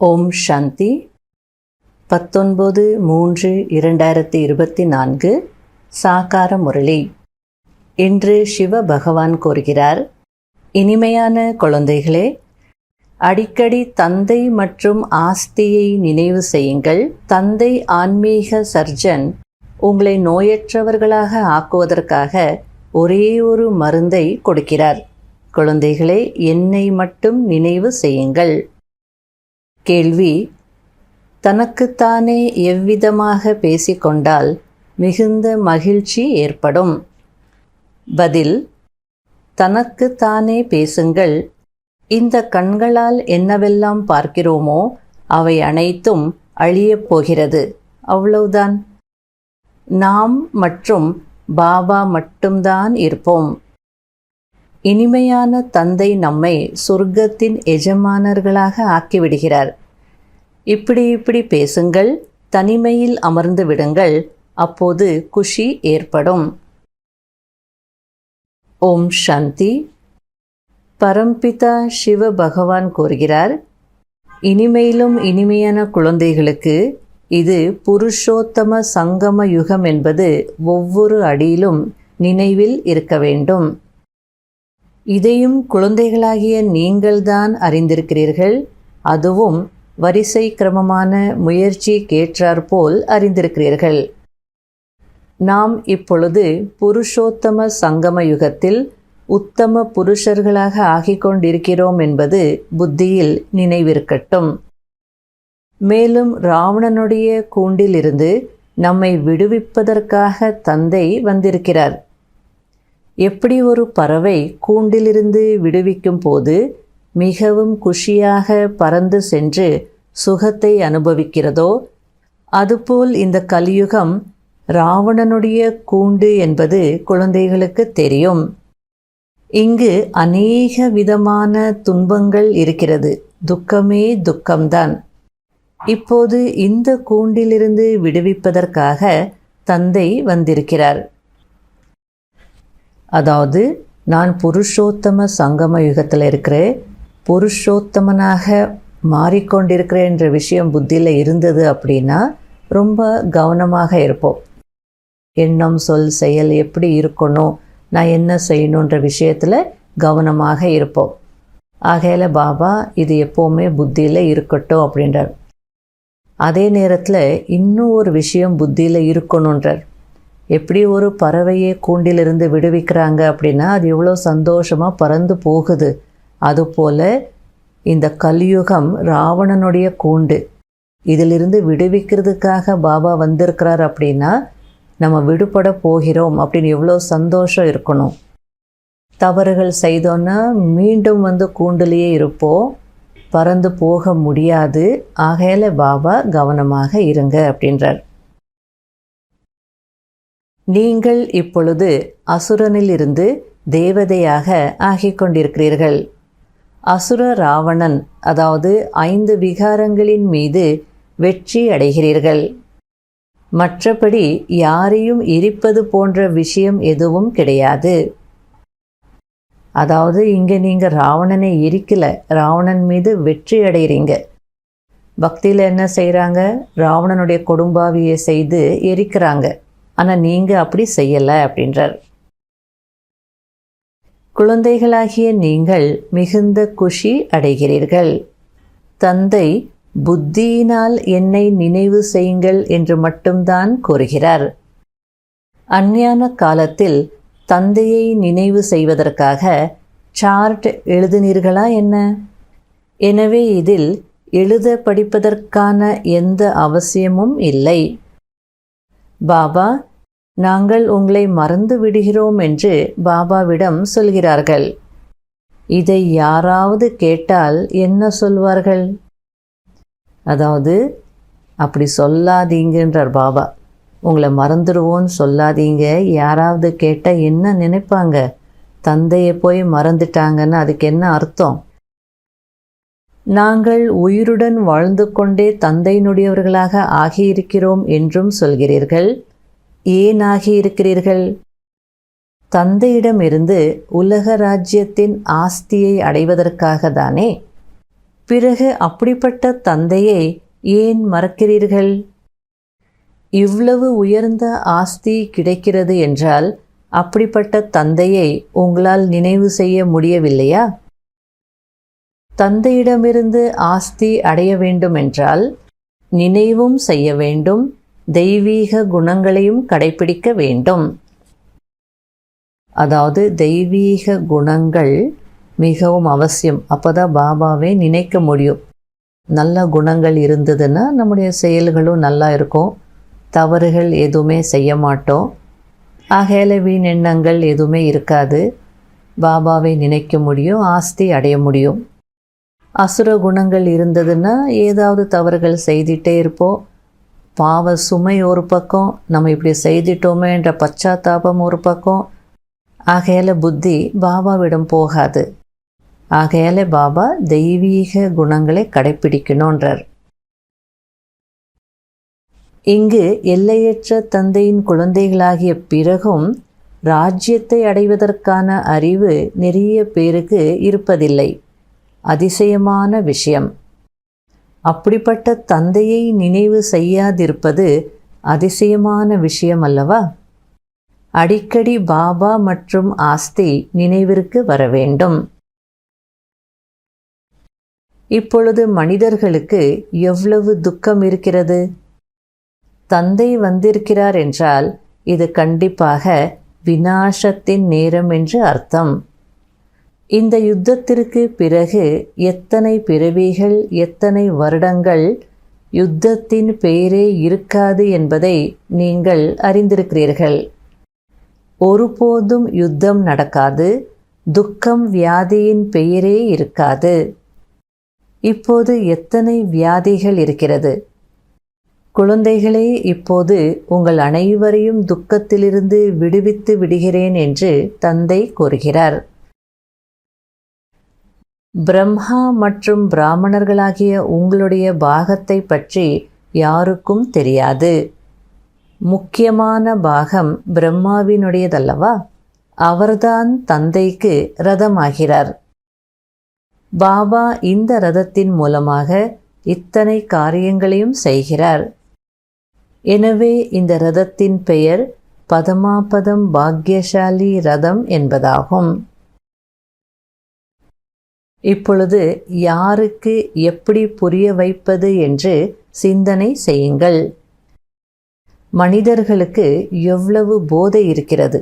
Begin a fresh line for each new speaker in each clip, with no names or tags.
ஓம் சாந்தி. 19/3/2024 சாகார முரளி. இன்று சிவ பகவான் கூறுகிறார், இனிமையான குழந்தைகளே, அடிக்கடி தந்தை மற்றும் ஆஸ்தியை நினைவு செய்யுங்கள். தந்தை ஆன்மீக சர்ஜன் உங்களை நோயற்றவர்களாக ஆக்குவதற்காக ஒரே ஒரு மருந்தை கொடுக்கிறார். குழந்தைகளே, என்னை மட்டும் நினைவு செய்யுங்கள். கேள்வி: தனக்குத்தானே எவ்விதமாக பேசிக்கொண்டால் மிகுந்த மகிழ்ச்சி ஏற்படும்? பதில்: தனக்குத்தானே பேசுங்கள். இந்த கண்களால் என்னவெல்லாம் பார்க்கிறோமோ அவை அனைத்தும் அழியப் போகிறது. அவ்வளவுதான். நாம் மற்றும் பாபா மட்டும்தான் இருப்போம். இனிமையான தந்தை நம்மை சொர்க்கத்தின் எஜமானர்களாக ஆக்கிவிடுகிறார். இப்படி பேசுங்கள், தனிமையில் அமர்ந்து விடுங்கள், அப்போது குஷி ஏற்படும். ஓம் சாந்தி. பரம்பிதா சிவ பகவான் கூறுகிறார், இனிமையிலும் இனிமையான குழந்தைகளுக்கு இது புருஷோத்தம சங்கம யுகம் என்பது ஒவ்வொரு அடியிலும் நினைவில் இருக்க வேண்டும். இதையும் குழந்தைகளாகிய நீங்கள்தான் அறிந்திருக்கிறீர்கள். அதுவும் வரிசை கிரமமான முயற்சிக்கேற்றாற்போல் அறிந்திருக்கிறீர்கள். நாம் இப்பொழுது புருஷோத்தம சங்கம யுகத்தில் உத்தம புருஷர்களாக ஆகிக்கொண்டிருக்கிறோம் என்பது புத்தியில் நினைவிருக்கட்டும். மேலும் ராவணனுடைய கூண்டிலிருந்து நம்மை விடுவிப்பதற்காக தந்தை வந்திருக்கிறார். எப்படி ஒரு பறவை கூண்டிலிருந்து விடுவிக்கும் போது மிகவும் குஷியாக பறந்து சென்று சுகத்தை அனுபவிக்கிறதோ, அதுபோல் இந்த கலியுகம் ராவணனுடைய கூண்டு என்பது குழந்தைகளுக்கு தெரியும். இங்கு அநேக விதமான துன்பங்கள் இருக்கிறது. துக்கமே துக்கம்தான். இப்போது இந்த கூண்டிலிருந்து விடுவிப்பதற்காக தந்தை வந்திருக்கிறார். அதாவது, நான் புருஷோத்தம சங்கம யுகத்தில் இருக்கிறேன், புருஷோத்தமனாக மாறிக்கொண்டிருக்கிறேன் என்ற விஷயம் புத்தியில் இருந்தது அப்படின்னா ரொம்ப கவனமாக இருப்போம். எண்ணம், சொல், செயல் எப்படி இருக்கணும், நான் என்ன செய்யணுன்ற விஷயத்தில் கவனமாக இருப்போம். ஆகையில் பாபா இது எப்போவுமே புத்தியில் இருக்கட்டும் அப்படின்றார். அதே நேரத்தில் இன்னும் ஒரு விஷயம் புத்தியில் இருக்கணுன்றார். எப்படி ஒரு பறவையை கூண்டிலிருந்து விடுவிக்கிறாங்க அப்படின்னா அது எவ்வளோ சந்தோஷமாக பறந்து போகுது. அதுபோல் இந்த கலியுகம் ராவணனுடைய கூண்டு. இதிலிருந்து விடுவிக்கிறதுக்காக பாபா வந்திருக்கிறார் அப்படின்னா நம்ம விடுபட போகிறோம் அப்படின்னு எவ்வளோ சந்தோஷம் இருக்கணும். தவறுகள் செய்தோன்னா மீண்டும் கூண்டுலேயே இருப்போம், பறந்து போக முடியாது. ஆகையால் பாபா கவனமாக இருங்க அப்படின்றார். நீங்கள் இப்பொழுது அசுரனிலிருந்து தேவதையாக ஆகிக்கொண்டிருக்கிறீர்கள். அசுர ராவணன், அதாவது 5 விகாரங்களின் மீது வெற்றி அடைகிறீர்கள். மற்றபடி யாரையும் எரிப்பது போன்ற விஷயம் எதுவும் கிடையாது. அதாவது இங்கே நீங்கள் ராவணனை எரிக்கலை, ராவணன் மீது வெற்றி அடைகிறீங்க. பக்தியில் என்ன செய்கிறாங்க? ராவணனுடைய கொடும்பாவியை செய்து எரிக்கிறாங்க. ஆனால் நீங்கள் அப்படி செய்யலை அப்படின்றார். குழந்தைகளாகிய நீங்கள் மிகுந்த குஷி அடைகிறீர்கள். தந்தை புத்தியினால் என்னை நினைவு செய்யுங்கள் என்று மட்டும்தான் கூறுகிறார். அஞ்ஞான காலத்தில் தந்தையை நினைவு செய்வதற்காக சார்ட் எழுதினீர்களா என்ன? எனவே இதில் எழுத படிப்பதற்கான எந்த அவசியமும் இல்லை. பாபா, நாங்கள் உங்களை மறந்து விடுகிறோம் என்று பாபாவிடம் சொல்கிறார்கள். இதை யாராவது கேட்டால் என்ன சொல்வார்கள்? அதாவது அப்படி சொல்லாதீங்கன்றார் பாபா. உங்களை மறந்துடுவோன்னு சொல்லாதீங்க. யாராவது கேட்டால் என்ன நினைப்பாங்க? தந்தையை போய் மறந்துட்டாங்கன்னு அதுக்கு என்ன அர்த்தம்? நாங்கள் உயிருடன் வாழ்ந்து கொண்டே தந்தையினுடையவர்களாக ஆகியிருக்கிறோம் என்றும் சொல்கிறீர்கள். ஏன் ஆகியிருக்கிறீர்கள்? தந்தையிடமிருந்து உலக ராஜ்யத்தின் ஆஸ்தியை அடைவதற்காக தானே. பிறகு அப்படிப்பட்ட தந்தையை ஏன் மறக்கிறீர்கள்? இவ்வளவு உயர்ந்த ஆஸ்தி கிடைக்கிறது என்றால் அப்படிப்பட்ட தந்தையை உங்களால் நினைவு செய்ய முடியவில்லையா? தந்தையிடமிருந்து ஆஸ்தி அடைய வேண்டுமென்றால் நினைவும் செய்ய வேண்டும், தெய்வீக குணங்களையும் கடைபிடிக்க வேண்டும். அதாவது தெய்வீக குணங்கள் மிகவும் அவசியம். அப்போதான் பாபாவை நினைக்க முடியும். நல்ல குணங்கள் இருந்ததுன்னா நம்முடைய செயல்களும் நல்லா இருக்கும், தவறுகள் எதுவுமே செய்ய மாட்டோம், ஆகையால வீண் எண்ணங்கள் எதுவுமே இருக்காது, பாபாவை நினைக்க முடியும், ஆஸ்தி அடைய முடியும். அசுர குணங்கள் இருந்ததுன்னா ஏதாவது தவறுகள் செய்துட்டே இருப்போம், பாவ சுமை ஒரு பக்கம், நம்ம இப்படி செய்துட்டோமே என்ற பச்சாத்தாபம் ஒரு பக்கம், ஆகையால புத்தி பாபாவிடம் போகாது. ஆகையால பாபா தெய்வீக குணங்களை கடைப்பிடிக்கணுன்றார். இங்கு எல்லையற்ற தந்தையின் குழந்தைகளாகிய பிறகும் ராஜ்யத்தை அடைவதற்கான அறிவு நிறைய பேருக்கு இருப்பதில்லை. அதிசயமான விஷயம். அப்படிப்பட்ட தந்தையை நினைவு செய்யாதிருப்பது அதிசயமான விஷயம் அல்லவா? அடிக்கடி பாபா மற்றும் ஆஸ்தி நினைவிற்கு வர வேண்டும். இப்பொழுது மனிதர்களுக்கு எவ்வளவு துக்கம் இருக்கிறது? தந்தை வந்திருக்கிறார் என்றால் இது கண்டிப்பாக விநாசத்தின் நேரம் என்று அர்த்தம். இந்த யுத்தத்திற்கு பிறகு எத்தனை பிறவிகள், எத்தனை வருடங்கள் யுத்தத்தின் பெயரே இருக்காது என்பதை நீங்கள் அறிந்திருக்கிறீர்கள். ஒருபோதும் யுத்தம் நடக்காது, துக்கம் வியாதியின் பெயரே இருக்காது. இப்போது எத்தனை வியாதிகள் இருக்கிறது? குழந்தைகளே, இப்போது உங்கள் அனைவரையும் துக்கத்திலிருந்து விடுவித்து விடுகிறேன் என்று தந்தை கூறுகிறார். பிரம்மா மற்றும் பிராமணர்களாகிய உங்களுடைய பாகத்தை பற்றி யாருக்கும் தெரியாது. முக்கியமான பாகம் பிரம்மாவினுடையதல்லவா? அவர்தான் தந்தைக்கு ரதமாகிறார். பாபா இந்த ரதத்தின் மூலமாக இத்தனை காரியங்களையும் செய்கிறார். எனவே இந்த ரதத்தின் பெயர் பதமாபதம் பாக்யசாலி ரதம் என்பதாகும். இப்பொழுது யாருக்கு எப்படி புரிய வைப்பது என்று சிந்தனை செய்யுங்கள். மனிதர்களுக்கு எவ்வளவு போதை இருக்கிறது!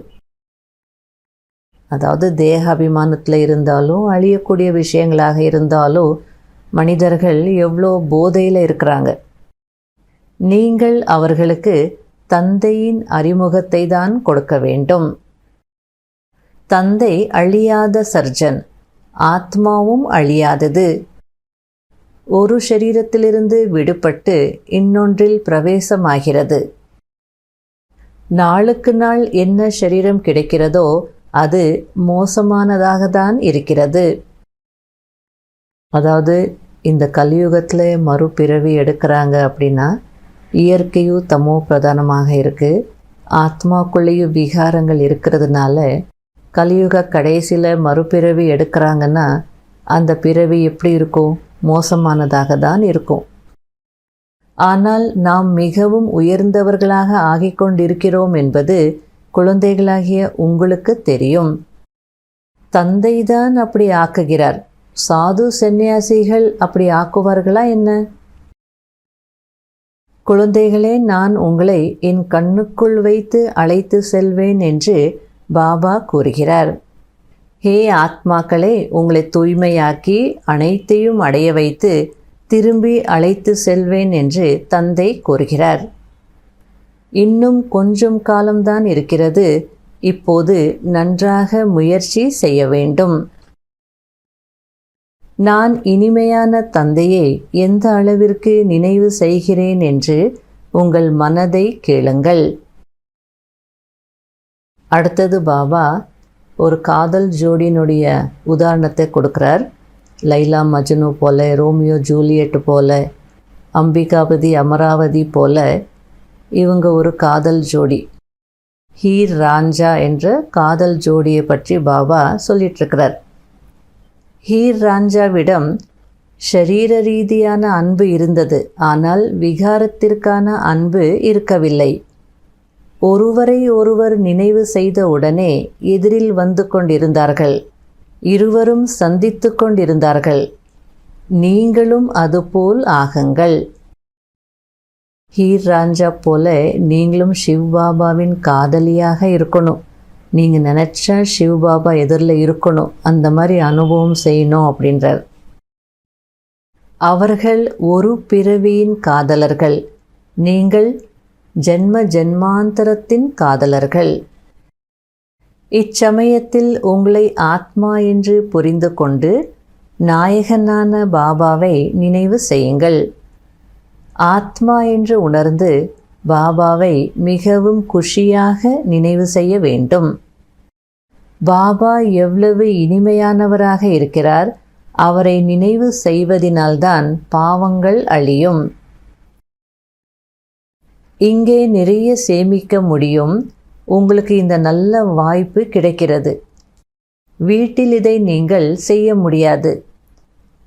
அதாவது தேக அபிமானத்தில் இருந்தாலும், அழியக்கூடிய விஷயங்களாக இருந்தாலும் மனிதர்கள் எவ்வளோ போதையில் இருக்கிறாங்க. நீங்கள் அவர்களுக்கு தந்தையின் அறிமுகத்தை தான் கொடுக்க வேண்டும். தந்தை அழியாத சர்ஜன், ஆத்மாவும் அழியாதது. ஒரு சரீரத்திலிருந்து விடுபட்டு இன்னொன்றில் பிரவேசமாகிறது. நாளுக்கு நாள் என்ன சரீரம் கிடைக்கிறதோ அது மோசமானதாக தான் இருக்கிறது. அதாவது இந்த கலியுகத்தில் மறுபிறவி எடுக்கிறாங்க அப்படின்னா இயற்கையும் தமோ பிரதானமாக இருக்குது, ஆத்மாக்குள்ளேயும் விகாரங்கள் இருக்கிறதுனால கலியுக கடைசியில் மறுபிறவி எடுக்கிறாங்கன்னா அந்த பிறவி எப்படி இருக்கும்? மோசமானதாக தான் இருக்கும். ஆனால் நாம் மிகவும் உயர்ந்தவர்களாக ஆகிக்கொண்டிருக்கிறோம் என்பது குழந்தைகளாகிய உங்களுக்கு தெரியும். தந்தைதான் அப்படி ஆக்குகிறார். சாது சந்நியாசிகள் அப்படி ஆக்குவார்களா என்ன? குழந்தைகளே, நான் உங்களை என் கண்ணுக்குள் வைத்து அழைத்து செல்வேன் என்று பாபா கூறுகிறார். ஹே ஆத்மாக்களே, உங்களை தூய்மையாக்கி அனைத்தையும் அடைய வைத்து திரும்பி அழைத்து செல்வேன் என்று தந்தை கூறுகிறார். இன்னும் கொஞ்சம் காலம்தான் இருக்கிறது. இப்போது நன்றாக முயற்சி செய்ய வேண்டும். நான் இனிமையான தந்தையை எந்த அளவிற்கு நினைவு செய்கிறேன் என்று உங்கள் மனதை கேளுங்கள். அடுத்தது பாபா ஒரு காதல் ஜோடியினுடைய உதாரணத்தை கொடுக்குறார். லைலா மஜ்னு போல, ரோமியோ ஜூலியட் போல, அம்பிகாபதி அமராவதி போல இவங்க ஒரு காதல் ஜோடி. ஹீர் ராஞ்சா என்ற காதல் ஜோடியை பற்றி பாபா சொல்லிகிட்ருக்கிறார். ஹீர் ராஞ்சாவிடம் ஷரீர ரீதியான அன்பு இருந்தது, ஆனால் விகாரத்திற்கான அன்பு இருக்கவில்லை. ஒருவரை ஒருவர் நினைவு செய்த உடனே எதிரில் வந்து கொண்டிருந்தார்கள். இருவரும் சந்தித்து கொண்டிருந்தார்கள். நீங்களும் அதுபோல் ஆகுங்கள். ஹீர் ராஞ்சா போல நீங்களும் சிவ்பாபாவின் காதலியாக இருக்கணும். நீங்கள் நினச்சா சிவ்பாபா எதிரில் இருக்கணும், அந்த மாதிரி அனுபவம் செய்யணும் அப்படின்றார். அவர்கள் ஒரு பிறவியின் காதலர்கள், நீங்கள் ஜென்ம ஜென்மாந்தரத்தின் காதலர்கள். இச்சமயத்தில் உங்களை ஆத்மா என்று புரிந்து கொண்டு நாயகனான பாபாவை நினைவு செய்யுங்கள். ஆத்மா என்று உணர்ந்து பாபாவை மிகவும் குஷியாக நினைவு செய்ய வேண்டும். பாபா எவ்வளவு இனிமையானவராக இருக்கிறார், அவரை நினைவு செய்வதினால்தான் பாவங்கள் அழியும். இங்கே நிறைய சேமிக்க முடியும். உங்களுக்கு இந்த நல்ல வாய்ப்பு கிடைக்கிறது. வீட்டில் இதை நீங்கள் செய்ய முடியாது.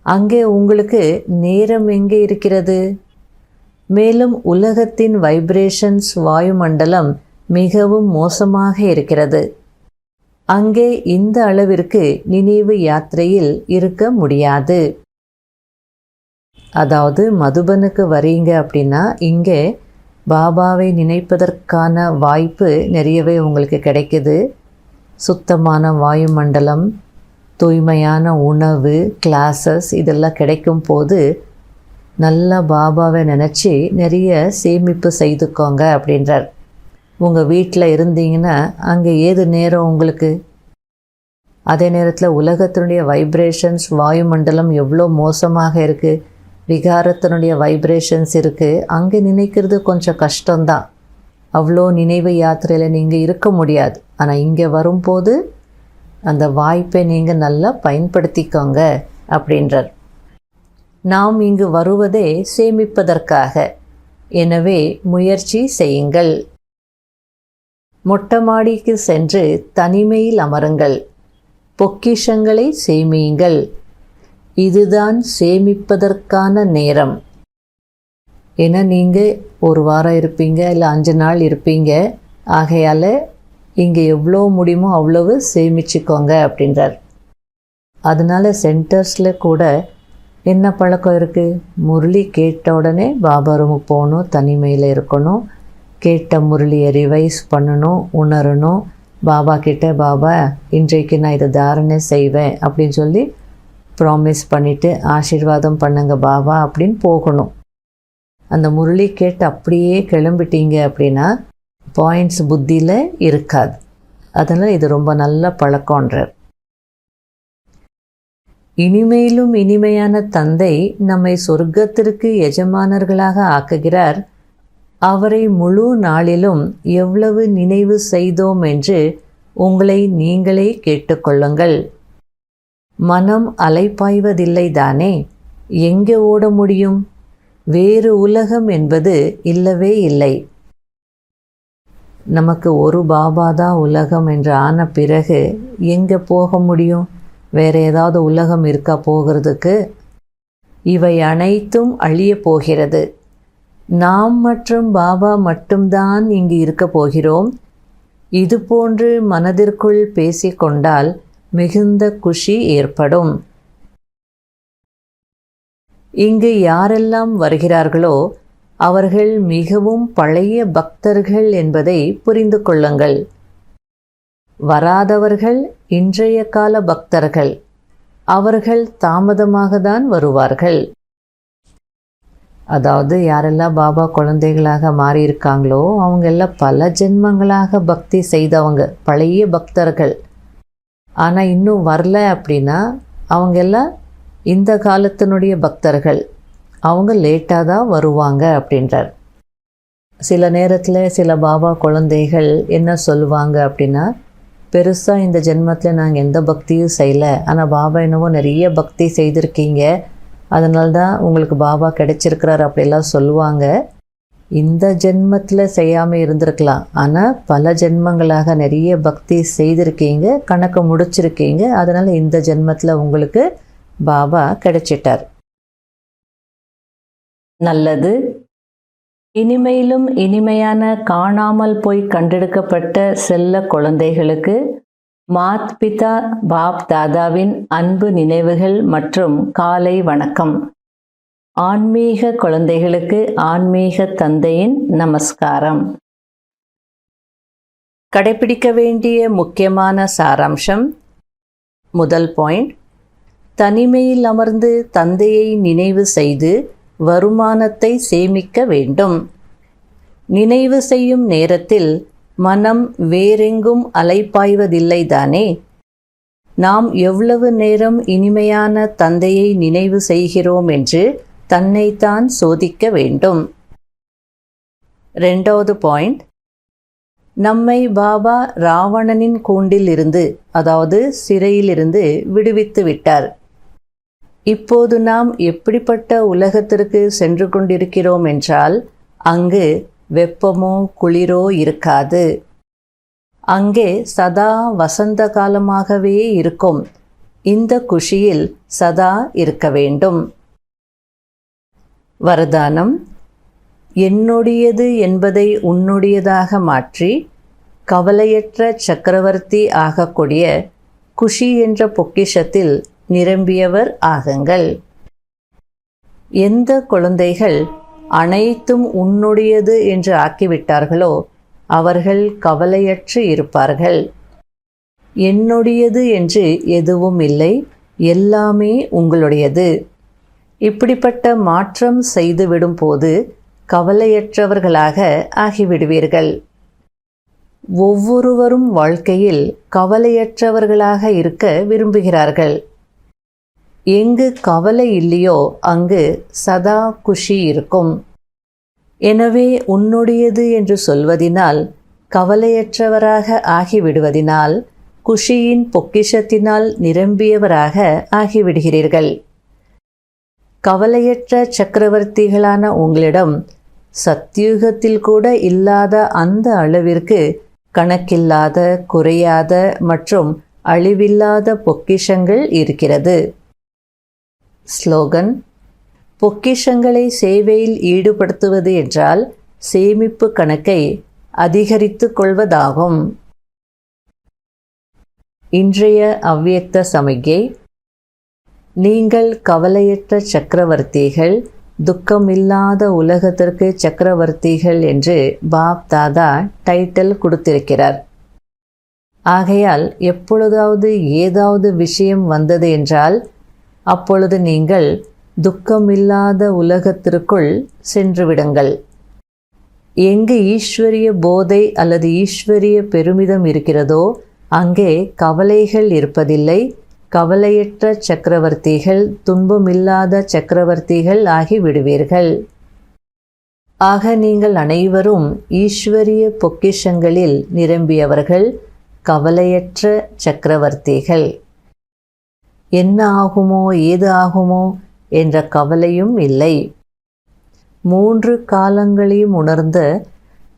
அங்கே உங்களுக்கு நேரம் எங்கே இருக்கிறது? மேலும் உலகத்தின் வைப்ரேஷன்ஸ் வாயுமண்டலம் மிகவும் மோசமாக இருக்கிறது. அங்கே இந்த அளவிற்கு நினைவு யாத்திரையில் இருக்க முடியாது. அதாவது மதுபனுக்கு வரீங்க அப்படின்னா இங்கே பாபாவை நினைப்பதற்கான வாய்ப்பு நிறையவே உங்களுக்கு கிடைக்குது. சுத்தமான வாயுமண்டலம், தூய்மையான உணவு, கிளாஸஸ் இதெல்லாம் கிடைக்கும் போது நல்ல பாபாவை நினச்சி நிறைய சேமிப்பு செய்துக்கோங்க அப்படின்றார். உங்கள் வீட்டில் இருந்தீங்கன்னா அங்கே ஏது நேரம் உங்களுக்கு? அதே நேரத்தில் உலகத்தினுடைய வைப்ரேஷன்ஸ் வாயுமண்டலம் எவ்வளோ மோசமாக இருக்குது, விகாரத்தினுடைய வைப்ரேஷன்ஸ் இருக்குது. அங்கே நினைக்கிறது கொஞ்சம் கஷ்டம்தான். அவ்வளோ நினைவு யாத்திரையில் நீங்கள் இருக்க முடியாது. ஆனால் இங்கே வரும்போது அந்த வாய்ப்பை நீங்கள் நல்லா பயன்படுத்திக்கோங்க அப்படின்றார். நாம் இங்கு வருவதே சேமிப்பதற்காக. எனவே முயற்சி செய்யுங்கள். மொட்டை மாடிக்கு சென்று தனிமையில் அமருங்கள். பொக்கிஷங்களை சேமியுங்கள். இதுதான் சேமிப்பதற்கான நேரம். ஏன்னா நீங்கள் ஒரு வாரம் இருப்பீங்க, இல்லை 5 நாள் இருப்பீங்க. ஆகையால் இங்கே எவ்வளோ முடியுமோ அவ்வளவு சேமிச்சுக்கோங்க அப்படின்றார். அதனால் சென்டர்ஸில் கூட என்ன பழக்கம் இருக்குது? முரளி கேட்ட உடனே பாபா ரூமுக்கு போகணும், தனிமையில் இருக்கணும், கேட்ட முரளியை ரிவைஸ் பண்ணணும், உணரணும். பாபா கிட்ட பாபா இன்றைக்கு நான் இதை தாரணை செய்வேன் அப்படின்னு சொல்லி ப்ராமிஸ் பண்ணிவிட்டு ஆசீர்வாதம் பண்ணுங்க பாபா அப்படின்னு போகணும். அந்த முரளி கேட்டு அப்படியே கிளம்பிட்டீங்க அப்படின்னா பாயிண்ட்ஸ் புத்தியில் இருக்காது. அதனால் இது ரொம்ப நல்ல பழக்கம்ன்றார். இனிமையிலும் இனிமையான தந்தை நம்மை சொர்க்கத்திற்கு எஜமானர்களாக ஆக்குகிறார். அவரை முழு நாளிலும் எவ்வளவு நினைவு செய்தோம் என்று உங்களை நீங்களே கேட்டுக்கொள்ளுங்கள். மனம் அலைப்பாய்வதில்லை தானே? எங்கே ஓட முடியும்? வேறு உலகம் என்பது இல்லவே இல்லை. நமக்கு ஒரு பாபா தான் உலகம் என்று ஆன பிறகு எங்கே போக முடியும்? வேறு ஏதாவது உலகம் இருக்கா போகிறதுக்கு? இவை அனைத்தும் அழிய போகிறது. நாம் மற்றும் பாபா மட்டும்தான் இங்கு இருக்க போகிறோம். இது போன்று மனதிற்குள் பேசிக்கொண்டால் மிகுந்த குஷி ஏற்படும். இங்கு யாரெல்லாம் வருகிறார்களோ அவர்கள் மிகவும் பழைய பக்தர்கள் என்பதை புரிந்து கொள்ளுங்கள். வராதவர்கள் இன்றைய கால பக்தர்கள். அவர்கள் தாமதமாக தான் வருவார்கள். அதாவது யாரெல்லாம் பாபா குழந்தைகளாக மாறியிருக்காங்களோ அவங்க எல்லாம் பல ஜென்மங்களாக பக்தி செய்தவங்க, பழைய பக்தர்கள். ஆனால் இன்னும் வரல அப்படின்னா அவங்க எல்லாம் இந்த காலத்தினுடைய பக்தர்கள். அவங்க லேட்டாக தான் வருவாங்க அப்படின்றார். சில நேரத்தில் சில பாபா குழந்தைகள் என்ன சொல்லுவாங்க அப்படின்னா, பெருசாக இந்த ஜென்மத்தில் நாங்கள் எந்த பக்தியும் செய்யலை, ஆனால் பாபா என்னவோ நிறைய பக்தி செய்திருக்கீங்க, அதனால தான் உங்களுக்கு பாபா கிடைச்சிருக்கிறார் அப்படிலாம் சொல்லுவாங்க. இந்த ஜென்மத்தில் செய்யாமல் இருந்திருக்கலாம், ஆனால் பல ஜென்மங்களாக நிறைய பக்தி செய்திருக்கீங்க, கணக்கு முடிச்சிருக்கீங்க, அதனால் இந்த ஜென்மத்தில் உங்களுக்கு பாபா கிடைச்சிட்டார். நல்லது. இனிமையிலும் இனிமையான காணாமல் போய் கண்டெடுக்கப்பட்ட செல்ல குழந்தைகளுக்கு மாத் பிதா பாப் தாதாவின் அன்பு நினைவுகள் மற்றும் காலை வணக்கம். ஆன்மீக குழந்தைகளுக்கு ஆன்மீக தந்தையின் நமஸ்காரம். கடைபிடிக்க வேண்டிய முக்கியமான சாராம்சம். முதல் பாயிண்ட், தனிமையில் அமர்ந்து தந்தையை நினைவு செய்து வருமானத்தை சேமிக்க வேண்டும். நினைவு செய்யும் நேரத்தில் மனம் வேறெங்கும் அலைப்பாய்வதில்லை தானே. நாம் எவ்வளவு நேரம் இனிமையான தந்தையை நினைவு செய்கிறோம் என்று தன்னைத்தான் சோதிக்க வேண்டும். இரண்டாவது பாயிண்ட், நம்மை பாபா ராவணனின் கூண்டில் இருந்து, அதாவது சிறையிலிருந்து விடுவித்து விட்டார். இப்போது நாம் எப்படிப்பட்ட உலகத்திற்கு சென்று கொண்டிருக்கிறோம் என்றால், அங்கு வெப்பமோ குளிரோ இருக்காது. அங்கே சதா வசந்த காலமாகவே இருக்கும். இந்த குஷியில் சதா இருக்க வேண்டும். வரதானம்: என்னுடையது என்பதை உன்னுடையதாக மாற்றி கவலையற்ற சக்கரவர்த்தி ஆகக்கூடிய குஷி என்ற பொக்கிஷத்தில் நிரம்பியவர் ஆகுங்கள். எந்த குழந்தைகள் அனைத்தும் உன்னுடையது என்று ஆக்கிவிட்டார்களோ அவர்கள் கவலையற்று இருப்பார்கள். என்னுடையது என்று எதுவும் இல்லை, எல்லாமே உங்களுடையது. இப்படிப்பட்ட மாற்றம் செய்துவிடும் போது கவலையற்றவர்களாக ஆகிவிடுவீர்கள். ஒவ்வொருவரும் வாழ்க்கையில் கவலையற்றவர்களாக இருக்க விரும்புகிறார்கள். எங்கு கவலை இல்லையோ அங்கு சதா குஷி இருக்கும். எனவே உன்னுடையது என்று சொல்வதினால், கவலையற்றவராக ஆகிவிடுவதினால், குஷியின் பொக்கிஷத்தினால் நிரம்பியவராக ஆகிவிடுகிறீர்கள். கவலையற்ற சக்கரவர்த்திகளான உங்களிடம் சத்யுகத்தில் கூட இல்லாத அந்த அளவிற்கு கணக்கில்லாத, குறையாத மற்றும் அழிவில்லாத பொக்கிஷங்கள் இருக்கிறது. ஸ்லோகன்: பொக்கிஷங்களை சேவையில் ஈடுபடுத்துவது என்றால் சேமிப்பு கணக்கை அதிகரித்து கொள்வதாகும். இன்றைய அவ்வியக்த சமிக்ஞை: நீங்கள் கவலையற்ற சக்கரவர்த்திகள், துக்கமில்லாத உலகத்திற்கு சக்கரவர்த்திகள் என்று பாப் தாதா டைட்டில் கொடுத்திருக்கிறார். ஆகையால் எப்பொழுதாவது ஏதாவது விஷயம் வந்தது என்றால் அப்பொழுது நீங்கள் துக்கமில்லாத உலகத்திற்குள் சென்றுவிடுங்கள். எங்கு ஈஸ்வரிய போதை அல்லது ஈஸ்வரிய பெருமிதம் இருக்கிறதோ அங்கே கவலைகள் இருப்பதில்லை. கவலையற்ற சக்கரவர்த்திகள், துன்பமில்லாத சக்கரவர்த்திகள் ஆகிவிடுவீர்கள். ஆக நீங்கள் அனைவரும் ஈஸ்வரிய பொக்கிஷங்களில் நிரம்பியவர்கள், கவலையற்ற சக்கரவர்த்திகள். என்ன ஆகுமோ ஏது ஆகுமோ என்ற கவலையும் இல்லை. 3 காலங்களையும் உணர்ந்த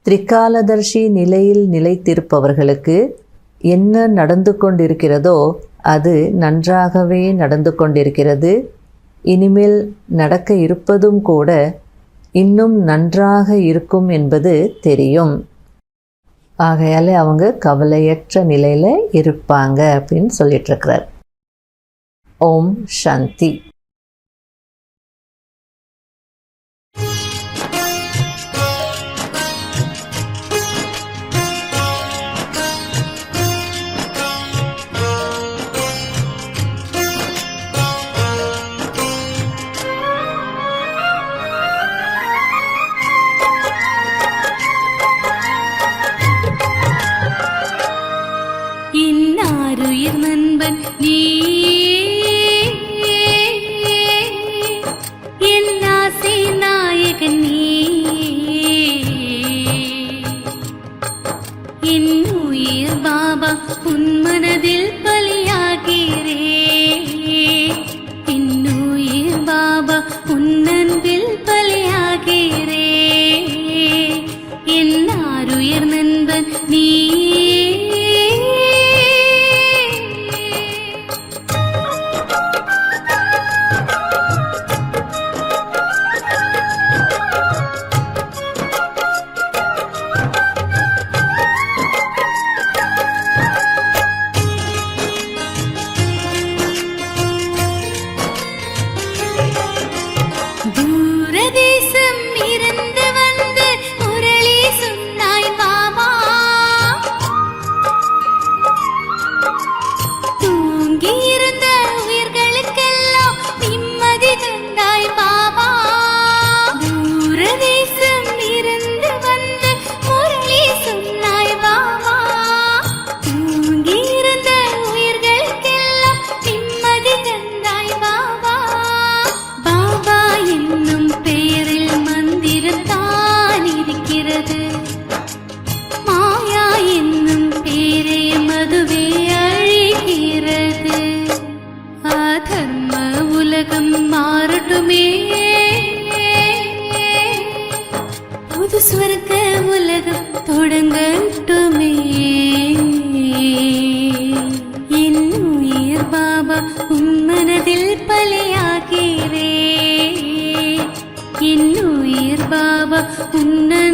திரிகாலதர்ஷி நிலையில் நிலைத்திருப்பவர்களுக்கு என்ன நடந்து கொண்டிருக்கிறதோ அது நன்றாகவே நடந்து கொண்டிருக்கிறது. இனிமேல் நடக்க இருப்பதும் கூட இன்னும் நன்றாக இருக்கும் என்பது தெரியும். ஆகையால் அவங்க கவலையற்ற நிலையில் இருப்பாங்க அப்படின்னு சொல்லிட்டுருக்கிறார். ஓம் சாந்தி.
இன்னாருயிர் நண்பன் நீ உன்ன